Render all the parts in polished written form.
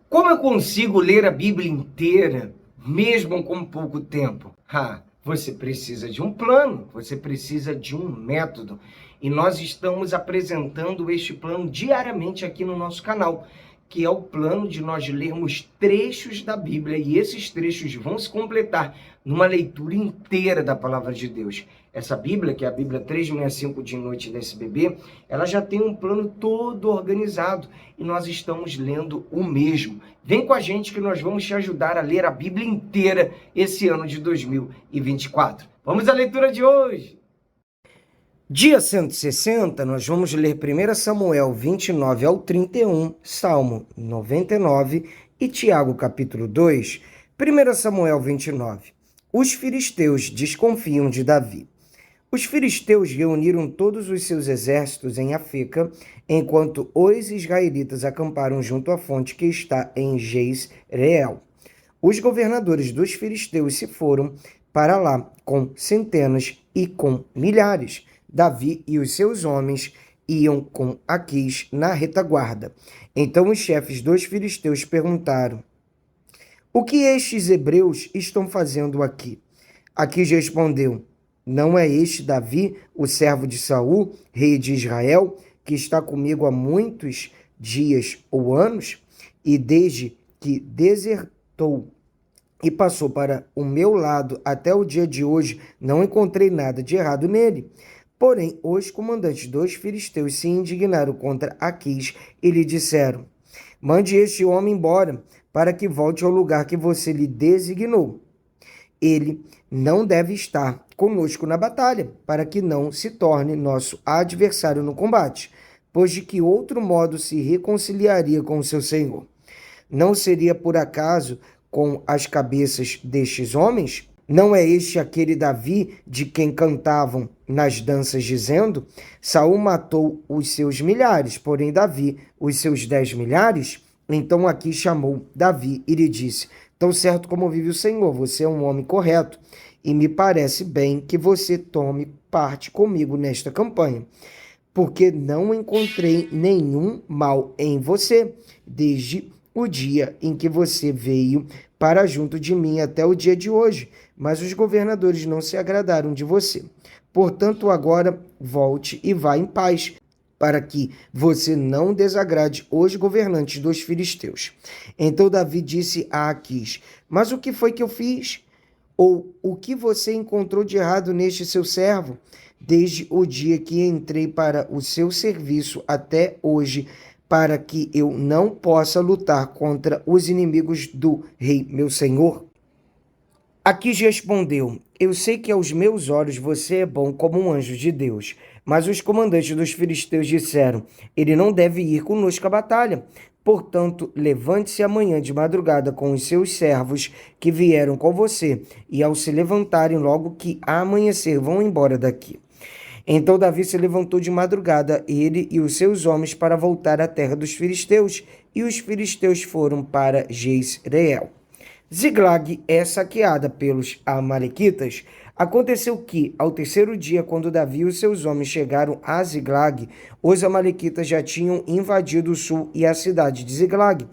Como eu consigo ler a Bíblia inteira, mesmo com pouco tempo? Você precisa de um plano, você precisa de um método. E nós estamos apresentando este plano diariamente aqui no nosso canal, que é o plano de nós lermos trechos da Bíblia. E esses trechos vão se completar numa leitura inteira da Palavra de Deus. Essa Bíblia, que é a Bíblia 365 de Noite da SBB, ela já tem um plano todo organizado e nós estamos lendo o mesmo. Vem com a gente que nós vamos te ajudar a ler a Bíblia inteira esse ano de 2024. Vamos à leitura de hoje! Dia 160, nós vamos ler 1 Samuel 29 ao 31, Salmo 99 e Tiago capítulo 2. 1 Samuel 29. Os filisteus desconfiam de Davi. Os filisteus reuniram todos os seus exércitos em Afeca, enquanto os israelitas acamparam junto à fonte que está em Jezreel. Os governadores dos filisteus se foram para lá com centenas e com milhares. Davi e os seus homens iam com Aquis na retaguarda. Então os chefes dos filisteus perguntaram: "O que estes hebreus estão fazendo aqui?" Aquis respondeu: "Não é este Davi, o servo de Saul, rei de Israel, que está comigo há muitos dias ou anos? E desde que desertou e passou para o meu lado até o dia de hoje, não encontrei nada de errado nele." Porém, os comandantes dos filisteus se indignaram contra Aquis e lhe disseram: "Mande este homem embora, para que volte ao lugar que você lhe designou. Ele não deve estar conosco na batalha, para que não se torne nosso adversário no combate, pois de que outro modo se reconciliaria com o seu senhor? Não seria por acaso com as cabeças destes homens? Não é este aquele Davi de quem cantavam nas danças, dizendo: Saul matou os seus milhares, porém Davi os seus 10 milhares? Então Aquis chamou Davi e lhe disse: Tão certo como vive o Senhor, você é um homem correto, e me parece bem que você tome parte comigo nesta campanha, porque não encontrei nenhum mal em você, desde o dia em que você veio para junto de mim até o dia de hoje, mas os governadores não se agradaram de você. Portanto, agora volte e vá em paz, para que você não desagrade os governantes dos filisteus. Então Davi disse a Aquis: Mas o que foi que eu fiz? Ou o que você encontrou de errado neste seu servo? Desde o dia que entrei para o seu serviço até hoje, para que eu não possa lutar contra os inimigos do rei, meu senhor? Aquis respondeu: Eu sei que aos meus olhos você é bom como um anjo de Deus. Mas os comandantes dos filisteus disseram: Ele não deve ir conosco à batalha. Portanto, levante-se amanhã de madrugada com os seus servos que vieram com você, e ao se levantarem logo que amanhecer, vão embora daqui. Então Davi se levantou de madrugada, ele e os seus homens, para voltar à terra dos filisteus, e os filisteus foram para Jezreel. Ziglag é saqueada pelos amalequitas. Aconteceu que, ao terceiro dia, quando Davi e os seus homens chegaram a Ziglag, os amalequitas já tinham invadido o sul e a cidade de Ziglag.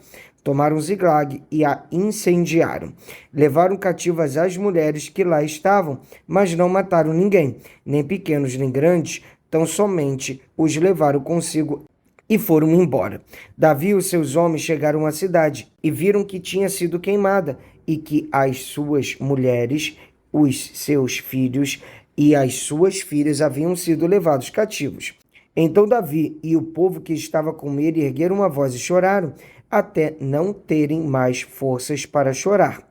Tomaram Ziglag e a incendiaram. Levaram cativas as mulheres que lá estavam, mas não mataram ninguém, nem pequenos nem grandes, tão somente os levaram consigo e foram embora. Davi e os seus homens chegaram à cidade e viram que tinha sido queimada e que as suas mulheres, os seus filhos e as suas filhas haviam sido levados cativos. Então Davi e o povo que estava com ele ergueram uma voz e choraram, até não terem mais forças para chorar.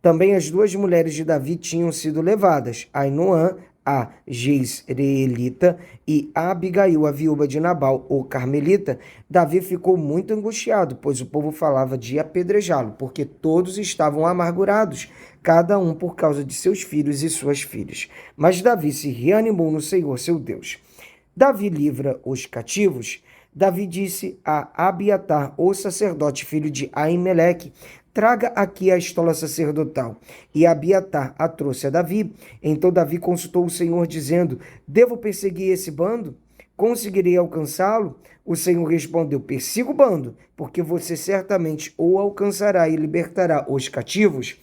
Também as duas mulheres de Davi tinham sido levadas, Ainoã, a Jezreelita, e a Abigail, a viúva de Nabal, o carmelita. Davi ficou muito angustiado, pois o povo falava de apedrejá-lo, porque todos estavam amargurados, cada um por causa de seus filhos e suas filhas. Mas Davi se reanimou no Senhor, seu Deus. Davi livra os cativos. Davi disse a Abiatar, o sacerdote, filho de Aimeleque: Traga aqui a estola sacerdotal. E Abiatar a trouxe a Davi. Então Davi consultou o Senhor, dizendo: Devo perseguir esse bando? conseguirei alcançá-lo? O Senhor respondeu: persiga o bando, porque você certamente o alcançará e libertará os cativos.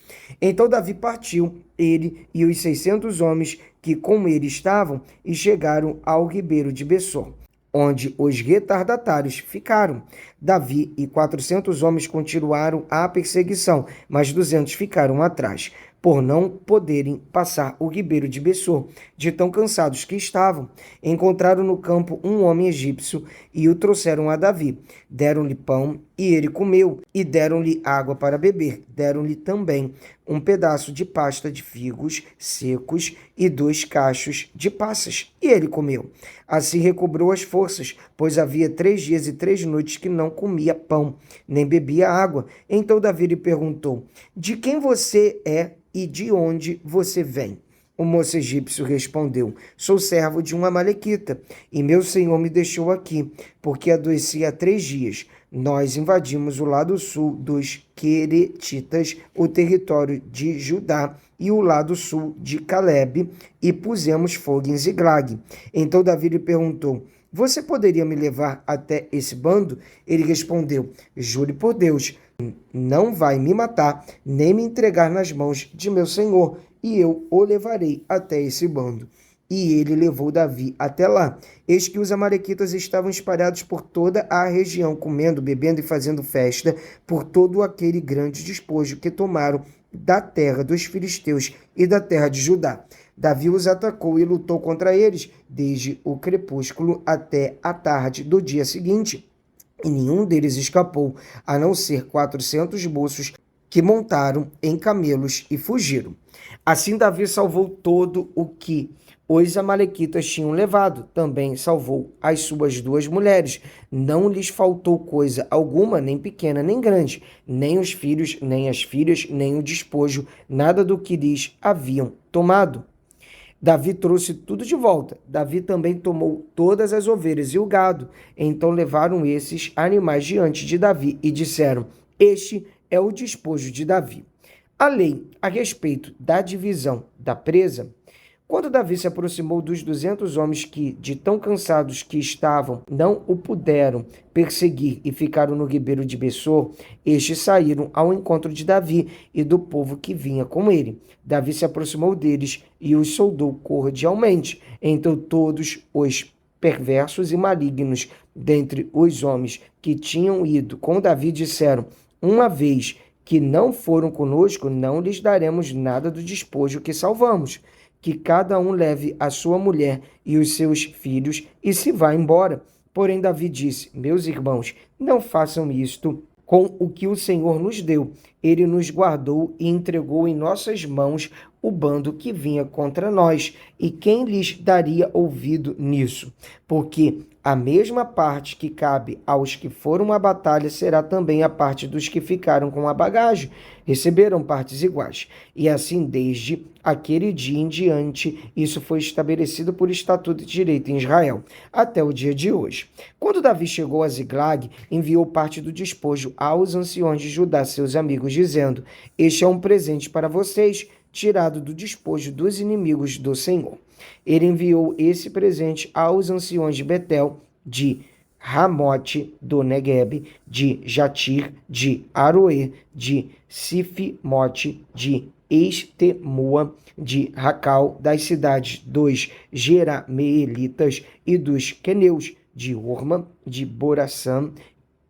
Então Davi partiu, ele e os 600 homens que com ele estavam, e chegaram ao ribeiro de Besor, onde os retardatários ficaram. Davi e 400 homens continuaram a perseguição, mas 200 ficaram atrás, por não poderem passar o ribeiro de Besor, de tão cansados que estavam. Encontraram no campo um homem egípcio e o trouxeram a Davi. Deram-lhe pão e ele comeu, e deram-lhe água para beber. Deram-lhe também um pedaço de pasta de figos secos e 2 cachos de passas, e ele comeu. Assim recobrou as forças, pois havia 3 dias e 3 noites que não comia pão, nem bebia água. Então Davi lhe perguntou: de quem você é e de onde você vem? O moço egípcio respondeu: sou servo de um amalequita, e meu senhor me deixou aqui, porque adoeci há 3 dias. Nós invadimos o lado sul dos Queretitas, o território de Judá, e o lado sul de Calebe, e pusemos fogo em Ziglag. Então Davi lhe perguntou: você poderia me levar até esse bando? Ele respondeu: jure por Deus, não vai me matar, nem me entregar nas mãos de meu senhor, e eu o levarei até esse bando. E ele levou Davi até lá. Eis que os amalequitas estavam espalhados por toda a região, comendo, bebendo e fazendo festa por todo aquele grande despojo que tomaram da terra dos filisteus e da terra de Judá. Davi os atacou e lutou contra eles, desde o crepúsculo até a tarde do dia seguinte. E nenhum deles escapou, a não ser 400 moços que montaram em camelos e fugiram. Assim Davi salvou todo o que os amalequitas tinham levado. Também salvou as suas 2 mulheres. Não lhes faltou coisa alguma, nem pequena nem grande, nem os filhos, nem as filhas, nem o despojo, nada do que lhes haviam tomado. Davi trouxe tudo de volta. Davi também tomou todas as ovelhas e o gado. Então levaram esses animais diante de Davi e disseram: este é o despojo de Davi. A lei a respeito da divisão da presa. Quando Davi se aproximou dos 200 homens que, de tão cansados que estavam, não o puderam perseguir e ficaram no ribeiro de Besor, estes saíram ao encontro de Davi e do povo que vinha com ele. Davi se aproximou deles e os saudou cordialmente. Então todos os perversos e malignos dentre os homens que tinham ido com Davi disseram: uma vez que não foram conosco, não lhes daremos nada do despojo que salvamos. Que cada um leve a sua mulher e os seus filhos e se vá embora. Porém Davi disse: meus irmãos, não façam isto com o que o Senhor nos deu. Ele nos guardou e entregou em nossas mãos o bando que vinha contra nós. E quem lhes daria ouvido nisso? Porque a mesma parte que cabe aos que foram à batalha será também a parte dos que ficaram com a bagagem. Receberam partes iguais. E assim, desde aquele dia em diante, isso foi estabelecido por estatuto de direito em Israel, até o dia de hoje. Quando Davi chegou a Ziglag, enviou parte do despojo aos anciões de Judá, seus amigos, dizendo: este é um presente para vocês, tirado do despojo dos inimigos do Senhor. Ele enviou esse presente aos anciões de Betel, de Ramote do Negueb, de Jatir, de Aroê, de Sifimote, de Estemoa, de Racal, das cidades dos Jerameelitas e dos Queneus, de Orma, de Boraçã,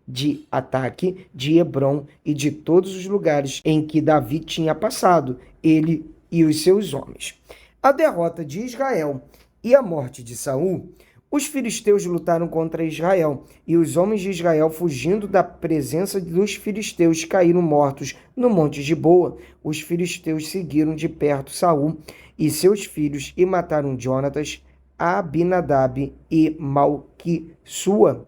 de Ataque, de Hebron e de todos os lugares em que Davi tinha passado, ele e os seus homens. A derrota de Israel e a morte de Saul. Os filisteus lutaram contra Israel, e os homens de Israel, fugindo da presença dos filisteus, caíram mortos no monte Giboa. Os filisteus seguiram de perto Saul e seus filhos e mataram Jonatas, Abinadab e Malquissua,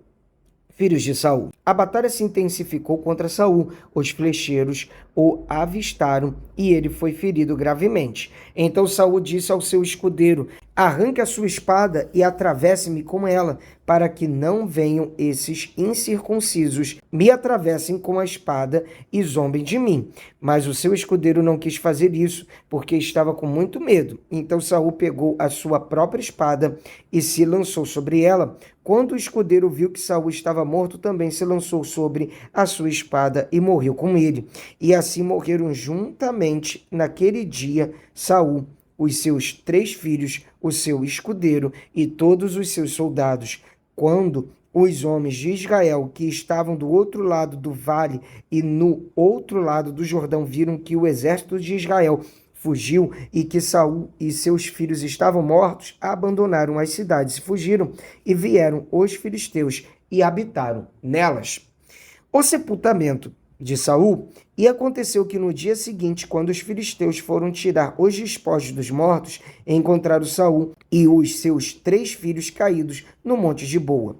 filhos de Saul. A batalha se intensificou contra Saul. Os flecheiros o avistaram e ele foi ferido gravemente. Então Saul disse ao seu escudeiro: arranque a sua espada e atravesse-me com ela, para que não venham esses incircuncisos, me atravessem com a espada e zombem de mim. Mas o seu escudeiro não quis fazer isso, porque estava com muito medo. Então Saul pegou a sua própria espada e se lançou sobre ela. Quando o escudeiro viu que Saul estava morto, também se lançou sobre a sua espada e morreu com ele. E assim morreram juntamente naquele dia Saul, os seus 3 filhos, o seu escudeiro e todos os seus soldados. Quando os homens de Israel que estavam do outro lado do vale e no outro lado do Jordão viram que o exército de Israel fugiu e que Saul e seus filhos estavam mortos, abandonaram as cidades, fugiram e vieram os filisteus e habitaram nelas. O sepultamento de Saul. E aconteceu que no dia seguinte, quando os filisteus foram tirar os despojos dos mortos, encontraram Saul e os seus 3 filhos caídos no monte de Boa.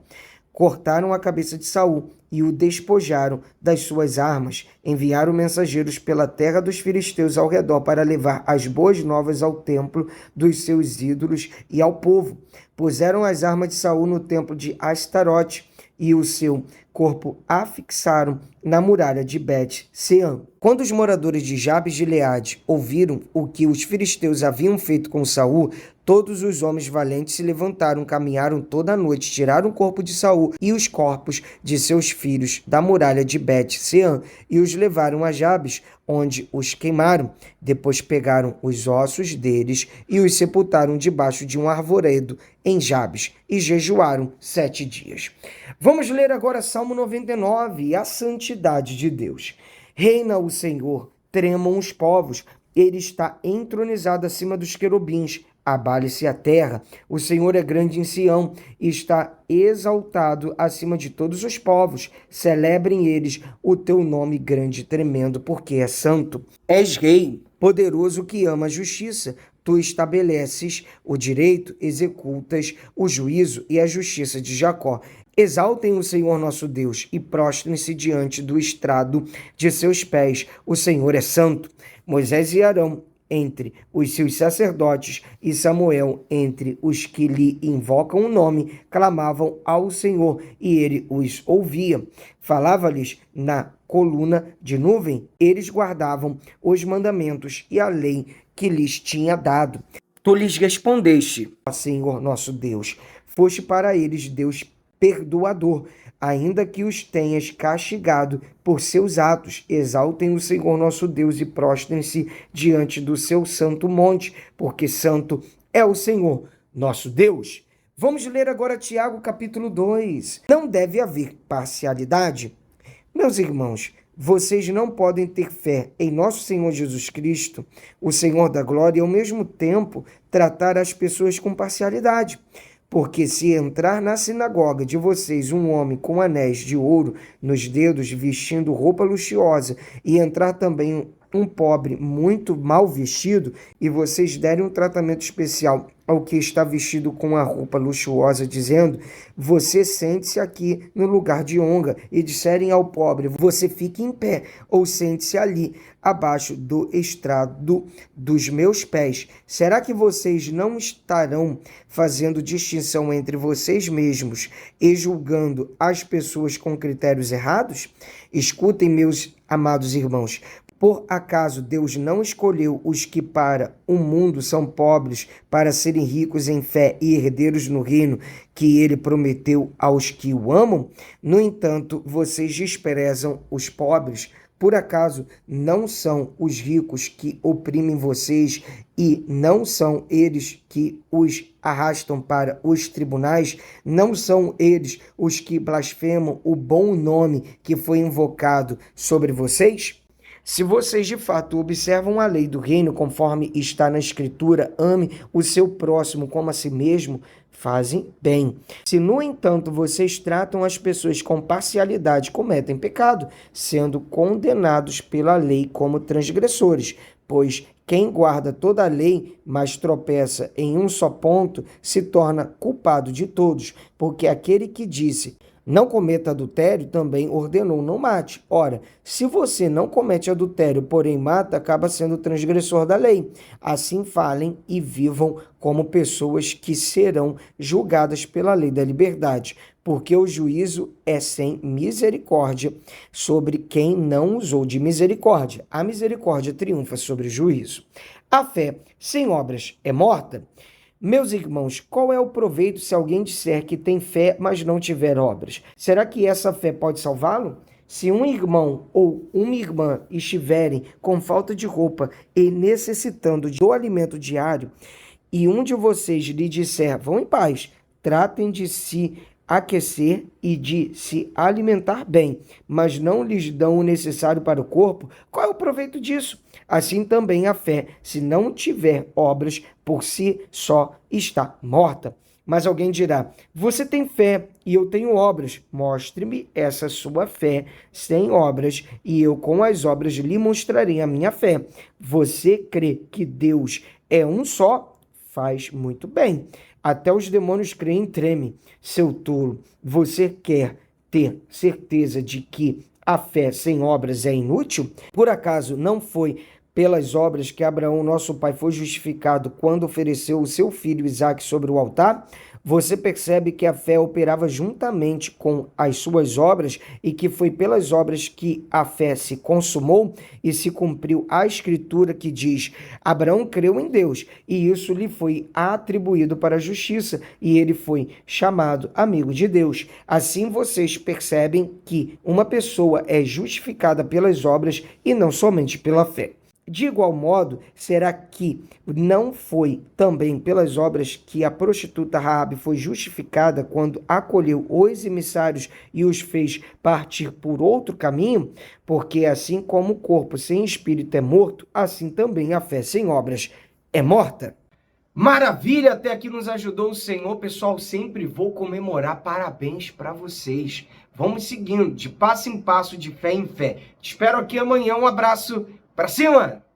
Cortaram a cabeça de Saul e o despojaram das suas armas. Enviaram mensageiros pela terra dos filisteus ao redor para levar as boas novas ao templo dos seus ídolos e ao povo. Puseram as armas de Saul no templo de Astarote e o seu corpo afixaram na muralha de Bet-Sean. Quando os moradores de Jabes de Gileade ouviram o que os filisteus haviam feito com Saul, todos os homens valentes se levantaram, caminharam toda a noite, tiraram o corpo de Saul e os corpos de seus filhos da muralha de Bet-Sean e os levaram a Jabes, onde os queimaram. Depois pegaram os ossos deles e os sepultaram debaixo de um arvoredo em Jabes e jejuaram 7 dias. Vamos ler agora Salmo 99, a santidade de Deus. Reina o Senhor, tremam os povos, ele está entronizado acima dos querubins. Abale-se a terra, o Senhor é grande em Sião, e está exaltado acima de todos os povos. Celebrem eles o teu nome grande e tremendo, porque é santo. És rei, poderoso que ama a justiça. Tu estabeleces o direito, executas o juízo e a justiça de Jacó. Exaltem o Senhor nosso Deus e prostrem-se diante do estrado de seus pés. O Senhor é santo. Moisés e Arão entre os seus sacerdotes e Samuel entre os que lhe invocam o nome, clamavam ao Senhor e ele os ouvia. Falava-lhes na coluna de nuvem, eles guardavam os mandamentos e a lei que lhes tinha dado. Tu lhes respondeste, ó Senhor nosso Deus, foste para eles Deus perdoador, ainda que os tenhas castigado por seus atos. Exaltem o Senhor nosso Deus e prostrem-se diante do seu santo monte, porque santo é o Senhor nosso Deus. Vamos ler agora Tiago capítulo 2. Não deve haver parcialidade. Meus irmãos, vocês não podem ter fé em nosso Senhor Jesus Cristo, o Senhor da glória, e ao mesmo tempo tratar as pessoas com parcialidade. Porque se entrar na sinagoga de vocês um homem com anéis de ouro nos dedos, vestindo roupa luxuosa, e entrar também um pobre muito mal vestido, e vocês derem um tratamento especial ao que está vestido com a roupa luxuosa, dizendo, você sente-se aqui no lugar de honra, e disserem ao pobre, você fique em pé, ou sente-se ali, abaixo do estrado dos meus pés. Será que vocês não estarão fazendo distinção entre vocês mesmos e julgando as pessoas com critérios errados? Escutem, meus amados irmãos, por acaso Deus não escolheu os que para o mundo são pobres para serem ricos em fé e herdeiros no reino que ele prometeu aos que o amam? No entanto, vocês desprezam os pobres. Por acaso não são os ricos que oprimem vocês e não são eles que os arrastam para os tribunais? Não são eles os que blasfemam o bom nome que foi invocado sobre vocês? Se vocês de fato observam a lei do reino conforme está na Escritura, ame o seu próximo como a si mesmo, fazem bem. Se, no entanto, vocês tratam as pessoas com parcialidade, cometem pecado, sendo condenados pela lei como transgressores. Pois quem guarda toda a lei, mas tropeça em um só ponto, se torna culpado de todos. Porque aquele que disse, Não cometa adultério também ordenou não mate. Ora, se você não comete adultério, porém mata, acaba sendo transgressor da lei. Assim falem e vivam como pessoas que serão julgadas pela lei da liberdade, porque o juízo é sem misericórdia sobre quem não usou de misericórdia. A misericórdia triunfa sobre o juízo. A fé sem obras é morta? Meus irmãos, qual é o proveito se alguém disser que tem fé, mas não tiver obras? Será que essa fé pode salvá-lo? Se um irmão ou uma irmã estiverem com falta de roupa e necessitando do alimento diário, e um de vocês lhe disser, vão em paz, tratem de se aquecer e de se alimentar bem, mas não lhes dão o necessário para o corpo, qual é o proveito disso? Assim também a fé, se não tiver obras, por si só está morta. Mas alguém dirá, você tem fé e eu tenho obras. Mostre-me essa sua fé sem obras e eu com as obras lhe mostrarei a minha fé. Você crê que Deus é um só? Faz muito bem. Até os demônios creem e tremem. Seu tolo, você quer ter certeza de que a fé sem obras é inútil? Por acaso não foi pelas obras que Abraão, nosso pai, foi justificado quando ofereceu o seu filho Isaque sobre o altar? Você percebe que a fé operava juntamente com as suas obras e que foi pelas obras que a fé se consumou e se cumpriu a escritura que diz: Abraão creu em Deus e isso lhe foi atribuído para a justiça e ele foi chamado amigo de Deus. Assim vocês percebem que uma pessoa é justificada pelas obras e não somente pela fé. De igual modo, será que não foi também pelas obras que a prostituta Raabe foi justificada quando acolheu os emissários e os fez partir por outro caminho? Porque assim como o corpo sem espírito é morto, assim também a fé sem obras é morta. Maravilha, até aqui nos ajudou o Senhor, pessoal. Sempre vou comemorar. Parabéns para vocês. Vamos seguindo, de passo em passo, de fé em fé. Te espero aqui amanhã. Um abraço. Pra cima!